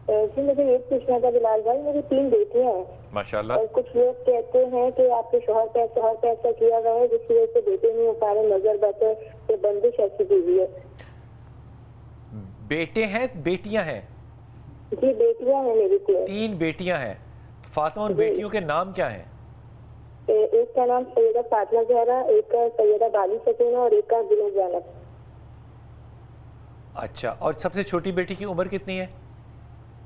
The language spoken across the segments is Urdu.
جی مجھے یہ پوچھنا تھا بلال بھائی، میری 3 بیٹیاں ہیں ماشاءاللہ. اور کچھ لوگ کہتے ہیں کہ آپ کے شوہر پہ ایسا کیا گیا ہے جس کی وجہ سے بیٹے نہیں ہو پا رہے، نظر بد ہے، یہ بندش ایسی کی ہوئی ہے. بیٹے ہیں بیٹیاں ہیں؟ جی بیٹیاں ہیں میری 3 بیٹیاں ہیں. فاطمہ، ان بیٹیوں کے نام کیا ہیں؟ ایک کا نام سیدہ فاطمہ زہرا، ایک کا سیدہ بالی سکینہ اور ایک کا دل زینب. اچھا، اور سب سے چھوٹی بیٹی کی عمر کتنی ہے؟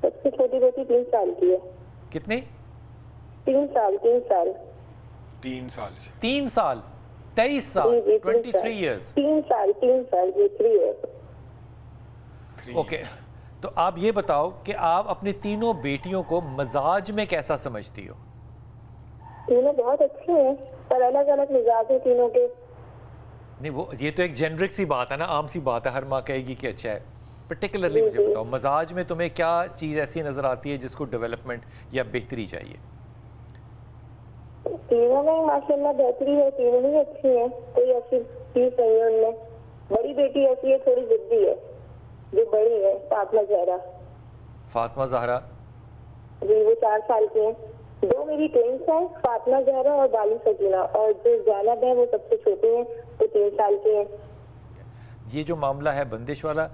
سب سے چھوٹی بیٹی 3 سال کی ہے. کتنی؟ 3 سال. 3 سال 23 سال 23 ایئرز. 3 سال 3 ایئرز. اوکے، تو آپ یہ بتاؤ کہ آپ اپنی تینوں بیٹیوں کو مزاج میں کیسا سمجھتی ہو؟ تینوں بہت اچھے ہیں پر الگ الگ مزاج ہیں تینوں کے. نہیں، وہ یہ تو ایک جنرک سی بات ہے نا، عام سی بات ہے، ہر ماں کہے گی کہ اچھا ہے. پرٹیکولرلی مجھے بتاؤ، مزاج میں تمہیں کیا چیز ایسی نظر آتی ہے جس کو ڈیولپمنٹ یا بہتری چاہیے؟ تینوں میں ماشاءاللہ بہتری ہے، تینوں ہی اچھی ہیں، کوئی ایسی چیز نہیں ہے ان میں. بڑی بیٹی ایسی ہے تھوڑی ضدی ہے، جو بڑی ہے فاطمہ زہرا. فاطمہ زہرا جی وہ 4 سال کی ہیں. 2 میری ٹوینس ہیں، فاطمہ زہرا اور بالی سکینہ، اور جو زینب ہے وہ سب سے چھوٹی ہیں، وہ 3 سال کی ہیں. یہ جو معاملہ ہے بندش والا،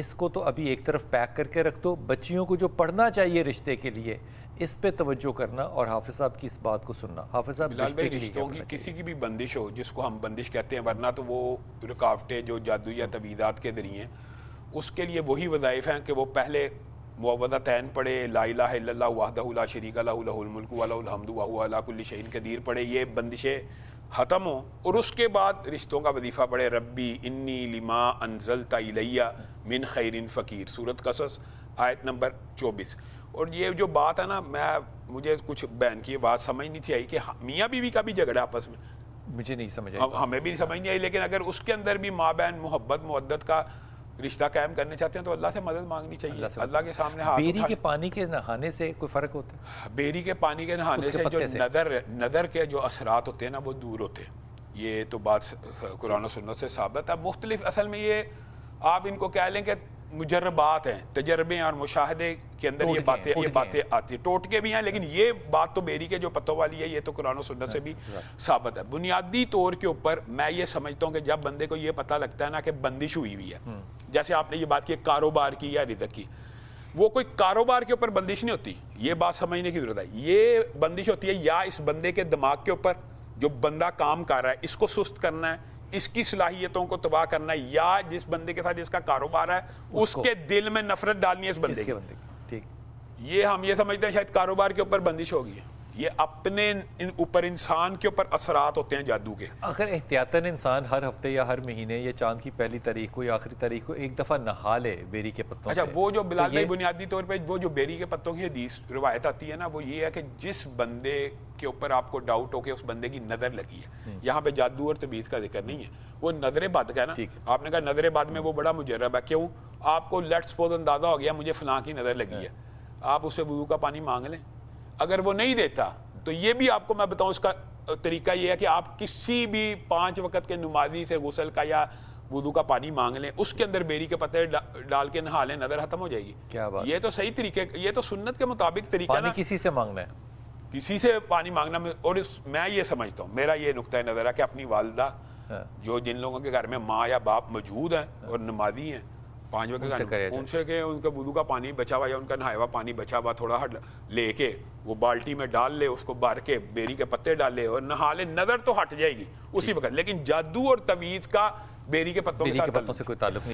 اس کو تو ابھی ایک طرف پیک کر کے رکھ دو. بچیوں کو جو پڑھنا چاہیے رشتے کے لیے، اس پہ توجہ کرنا اور حافظ صاحب کی اس بات کو سننا. حافظ صاحب بلال بھائی، رشتوں کی کسی کی بھی بندش ہو، جس کو ہم بندش کہتے ہیں، ورنہ تو وہ رکاوٹیں جو جادو یا تعویذات کے ذریعے، اس کے لیے وہی وظائف ہیں کہ وہ پہلے معوذتین پڑھے، لا الہ الا اللہ وحدہ لا شریک لہ لہ الملک ولہ الحمد وہو علی کل شیء قدیر پڑھے، یہ بندشیں ختم ہوں، اور اس کے بعد رشتوں کا وظیفہ پڑھے. ربی انی لما انزلت الی من خیر فقیر، سورۃ قصص آیت نمبر 24. اور یہ جو بات ہے نا، مجھے کچھ بہن کی بات سمجھ نہیں تھی آئی کہ میاں بیوی کا بھی جھگڑا آپس میں، مجھے نہیں سمجھ آئی، ہمیں بھی نہیں سمجھ نہیں آئی، لیکن اگر اس کے اندر بھی ماں بہن محبت مودت کا رشتہ قائم کرنے چاہتے ہیں تو اللہ سے مدد مانگنی چاہیے، اللہ کے سامنے ہاتھ بیری اٹھائیں. کے پانی کے نہانے سے کوئی فرق ہوتا ہے؟ بیری کے پانی کے نہانے سے جو نظر کے جو اثرات ہوتے ہیں نا، وہ دور ہوتے ہیں. یہ تو بات قرآن و سنت سے ثابت ہے. مختلف اصل میں یہ آپ ان کو کہہ لیں کہ مجربات ہیں، تجربے اور مشاہدے کے اندر یہ باتیں آتی ہیں، ٹوٹکے بھی ہیں، لیکن یہ بات تو بیری کے جو پتوں والی ہے، یہ تو قرآن و سنت سے بھی ثابت ہے. بنیادی طور کے اوپر میں یہ سمجھتا ہوں کہ جب بندے کو یہ پتہ لگتا ہے نا کہ بندش ہوئی ہوئی ہے، جیسے آپ نے یہ بات کی کاروبار کی یا رزق کی، وہ کوئی کاروبار کے اوپر بندش نہیں ہوتی، یہ بات سمجھنے کی ضرورت ہے. یہ بندش ہوتی ہے یا اس بندے کے دماغ کے اوپر، جو بندہ کام کر رہا ہے اس کو سست کرنا ہے، اس کی صلاحیتوں کو تباہ کرنا ہے، یا جس بندے کے ساتھ جس کا کاروبار ہے اس کے دل میں نفرت ڈالنی ہے اس بندے کی. ٹھیک، یہ ہم یہ سمجھتے ہیں شاید کاروبار کے اوپر بندش ہوگی ہے، یہ اپنے اوپر انسان کے اوپر اثرات ہوتے ہیں جادو کے. اگر احتیاطاً انسان ہر ہفتے یا ہر مہینے یا چاند کی پہلی تاریخ کو یا آخری تاریخ کو ایک دفعہ نہا لے بیری کے پتوں سے. اچھا، وہ جو بلال بھائی بنیادی طور پہ وہ جو بیری کے پتوں کی حدیث روایت آتی ہے نا، وہ یہ ہے کہ جس بندے کے اوپر آپ کو ڈاؤٹ ہو کہ اس بندے کی نظر لگی ہے، یہاں پہ جادو اور تعویذ کا ذکر نہیں ہے، وہ نظر بد کا ہے نا. آپ نے کہا نظر بد میں وہ بڑا مجرب ہے، کیوں؟ آپ کو لیٹ سپوز اندازہ ہو گیا مجھے فلاں کی نظر لگی ہے، آپ اسے وضو کا پانی مانگ لیں. اگر وہ نہیں دیتا تو یہ بھی آپ کو میں بتاؤں، اس کا طریقہ یہ ہے کہ آپ کسی بھی 5 وقت کے نمازی سے غسل کا یا وضو کا پانی مانگ لیں، اس کے اندر بیری کے پتے ڈال کے نہا لیں، نظر ختم ہو جائے گی. کیا بات، یہ تو صحیح طریقے، یہ تو سنت کے مطابق طریقہ نا. کسی سے مانگنا ہے، کسی سے پانی مانگنا. اور میں یہ سمجھتا ہوں، میرا یہ نقطہ نظر ہے کہ اپنی والدہ، جو جن لوگوں کے گھر میں ماں یا باپ موجود ہیں اور نمازی ہیں 5 وقت ان سے کہ ان کا وضو کا پانی بچا ہوا یا ان کا نہایا ہوا پانی بچا ہوا تھوڑا لے کے وہ بالٹی میں ڈال لے، اس کو بھر کے بیری کے پتے ڈال لے اور نہا لے، نظر تو ہٹ جائے گی اسی وقت. لیکن جادو اور تعویذ کا بیری کے پتوں کے ساتھ کوئی تعلق نہیں.